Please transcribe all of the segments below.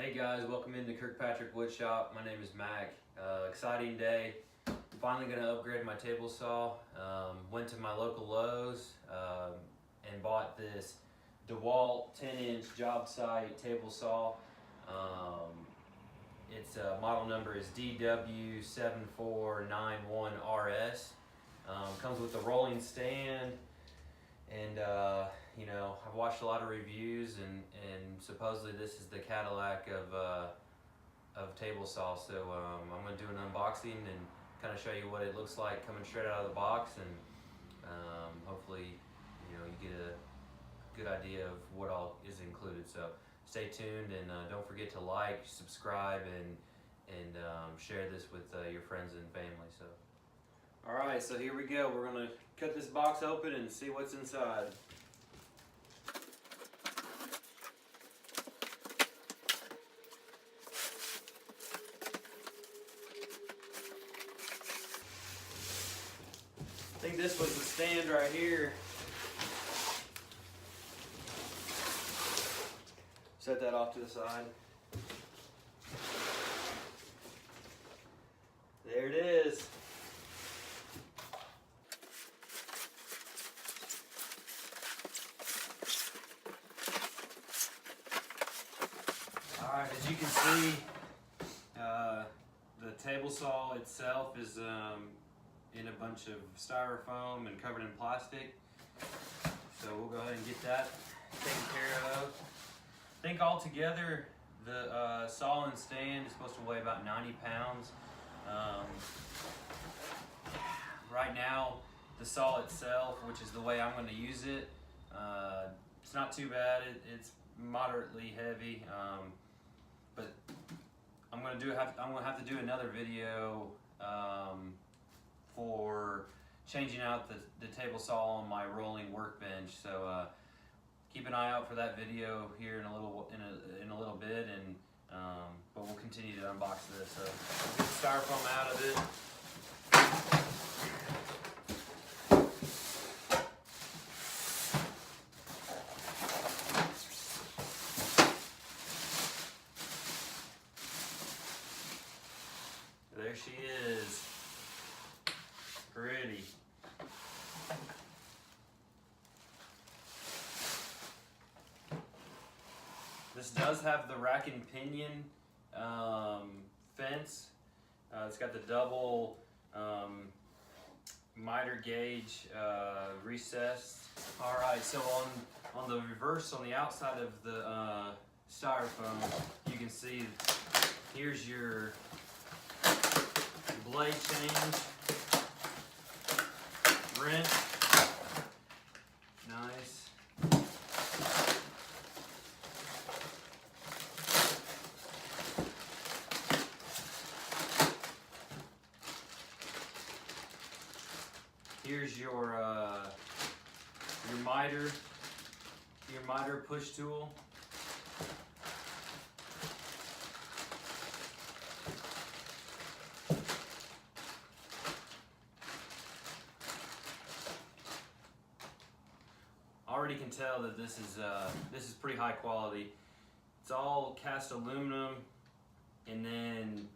Hey guys, welcome into Kirkpatrick Woodshop. My name is Mac. Exciting day. I'm finally going to upgrade my table saw. Went to my local Lowe's and bought this DeWalt 10-inch job site table saw. Its model number is DW7491RS. Comes with a rolling stand. And you know, I've watched a lot of reviews, and supposedly this is the Cadillac of table saw. So I'm going to do an unboxing and kind of show you what it looks like coming straight out of the box, and hopefully, you know, you get a good idea of what all is included. So stay tuned, and don't forget to like, subscribe, and share this with your friends and family. So. Alright, so here we go. We're going to cut this box open and see what's inside. I think this was the stand right here. Set that off to the side. There it is. Alright, as you can see, the table saw itself is in a bunch of styrofoam and covered in plastic. So we'll go ahead and get that taken care of. I think altogether the saw and stand is supposed to weigh about 90 pounds. Right now, the saw itself, which is the way I'm going to use it, it's not too bad. It's moderately heavy, but I'm going to have to do another video for changing out the table saw on my rolling workbench. So keep an eye out for that video here in a little bit, and but we'll continue to unbox this. So we'll get the styrofoam out of it. There she is. Pretty. This does have the rack and pinion fence. It's got the double miter gauge recess. Alright, so on the reverse, on the outside of the styrofoam, you can see here's your blade change, wrench, nice. Here's your miter push tool. Already can tell that this is pretty high quality. It's all cast aluminum, and then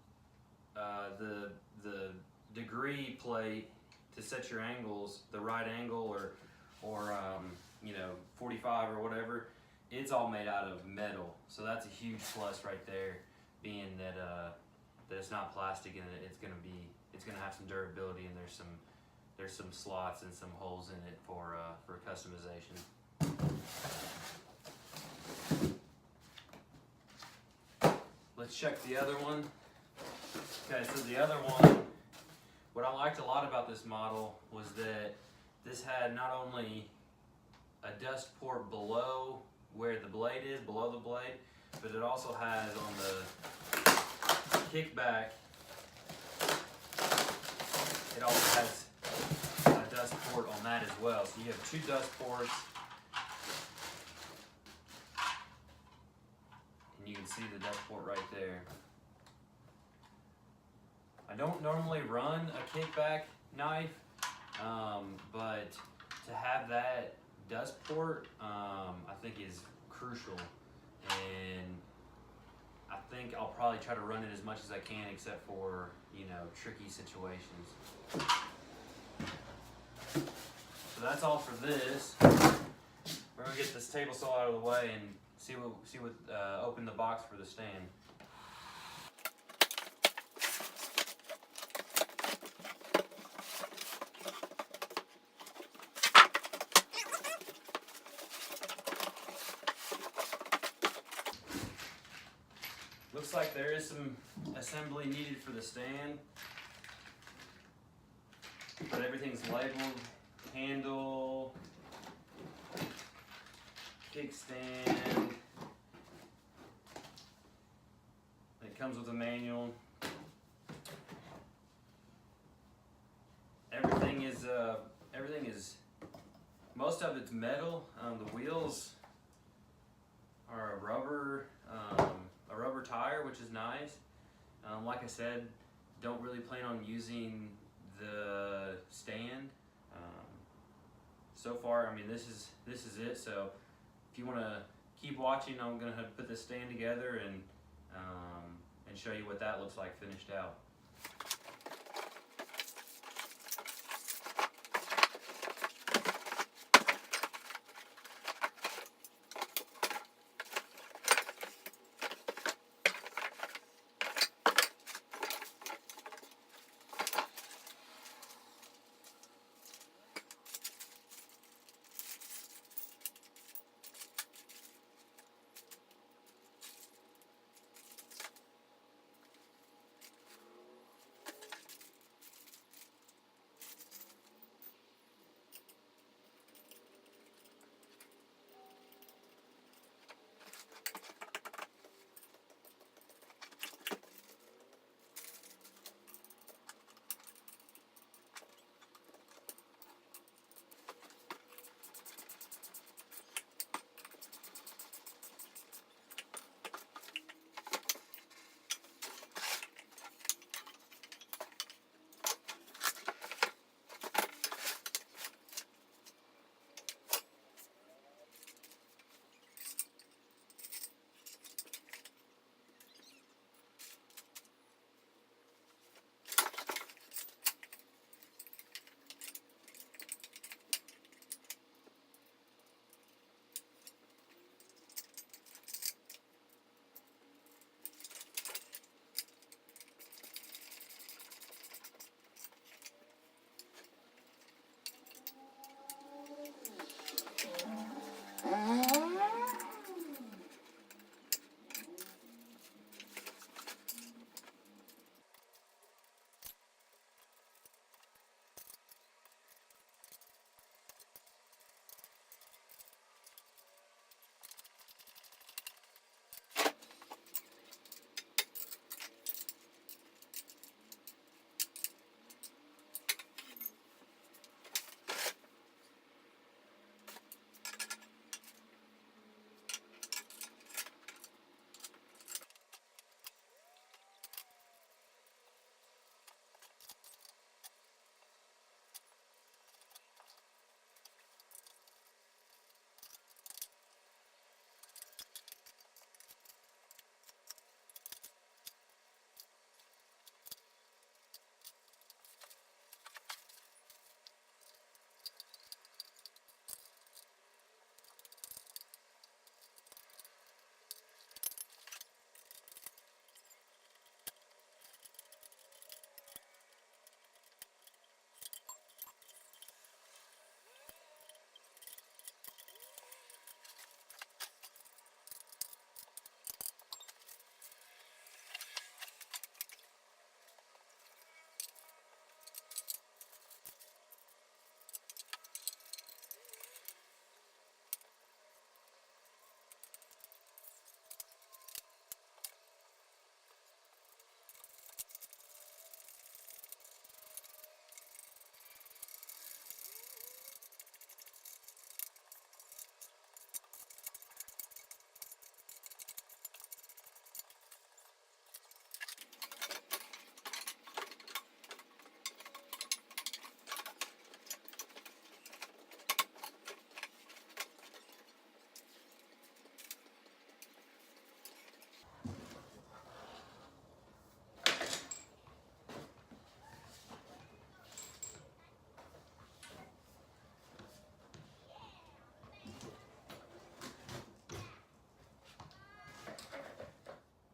the degree plate to set your angles, the right angle or you know, 45 or whatever, it's all made out of metal. So that's a huge plus right there, being that that it's not plastic, and it's gonna have some durability, and there's some slots and some holes in it for customization. Let's check the other one. Okay, so the other one, what I liked a lot about this model was that this had not only a dust port below where the blade is, below the blade, but it also has on the kickback, it also has a dust port on that as well. So you have two dust ports, and you can see the dust port right there. I don't normally run a kickback knife, but to have that dust port, I think is crucial, and I think I'll probably try to run it as much as I can, except for, you know, tricky situations. So that's all for this. We're gonna get this table saw out of the way and see what open the box for the stand. Looks like there is some assembly needed for the stand, but everything's labeled: handle, kickstand. It comes with a manual. Everything is most of it's metal. The wheels are a rubber tire, which is nice. Like I said, don't really plan on using the stand. So far, I mean, this is it. So if you want to keep watching, I'm gonna have to put this stand together and show you what that looks like finished out.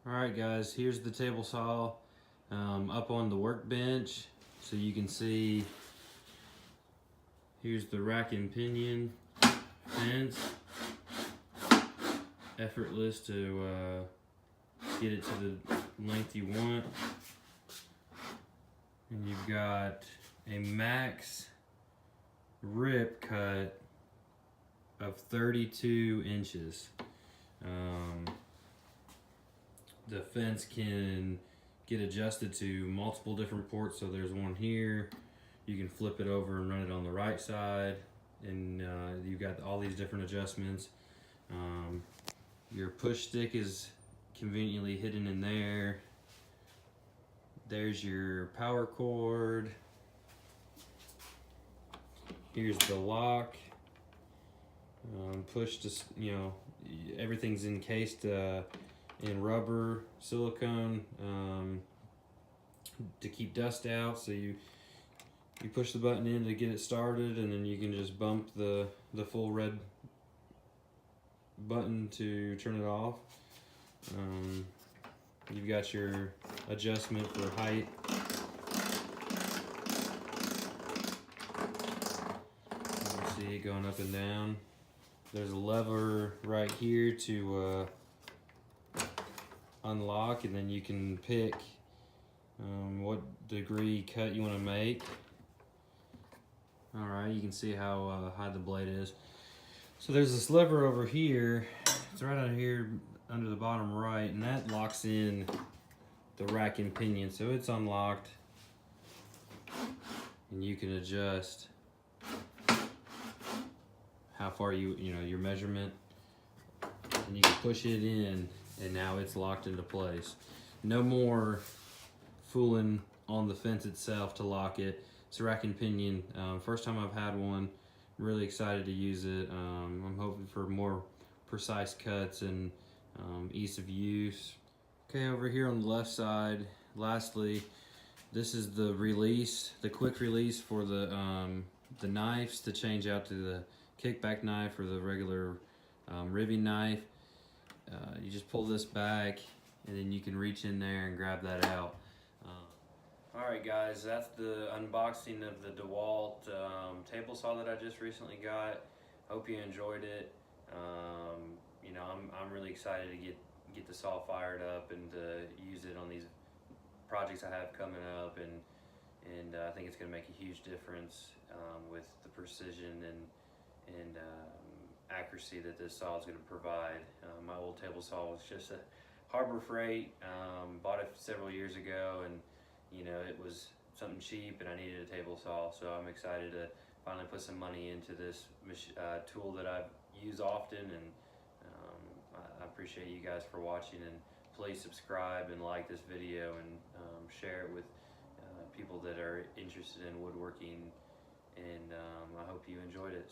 Alright guys, here's the table saw up on the workbench, so you can see. Here's the rack and pinion fence. Effortless to get it to the length you want. And you've got a max rip cut of 32 inches. The fence can get adjusted to multiple different ports, so there's one here. You can flip it over and run it on the right side, and you've got all these different adjustments. Your push stick is conveniently hidden in there. There's your power cord. Here's the lock. Push to, everything's encased in rubber, silicone, to keep dust out. So you push the button in to get it started, and then you can just bump the full red button to turn it off. You've got your adjustment for height. You can see it going up and down. There's a lever right here to unlock, and then you can pick what degree cut you want to make. Alright, you can see how high the blade is. So there's this lever over here. It's right out here under the bottom right, and that locks in the rack and pinion. So it's unlocked, and you can adjust how far your measurement, and you can push it in, and now it's locked into place. No more fooling on the fence itself to lock it. It's a rack and pinion. First time I've had one. I'm really excited to use it. I'm hoping for more precise cuts and ease of use. Okay, over here on the left side, lastly, this is the release, the quick release for the knives to change out to the kickback knife or the regular ribbing knife. You just pull this back, and then you can reach in there and grab that out. Alright guys, that's the unboxing of the DeWalt table saw that I just recently got. Hope you enjoyed it. I'm really excited to get the saw fired up and use it on these projects I have coming up, and I think it's going to make a huge difference with the precision and accuracy that this saw is going to provide. My old table saw was just a Harbor Freight. Bought it several years ago, and it was something cheap, and I needed a table saw, so I'm excited to finally put some money into this tool that I use often, and I appreciate you guys for watching, and please subscribe and like this video, and share it with people that are interested in woodworking, and I hope you enjoyed it.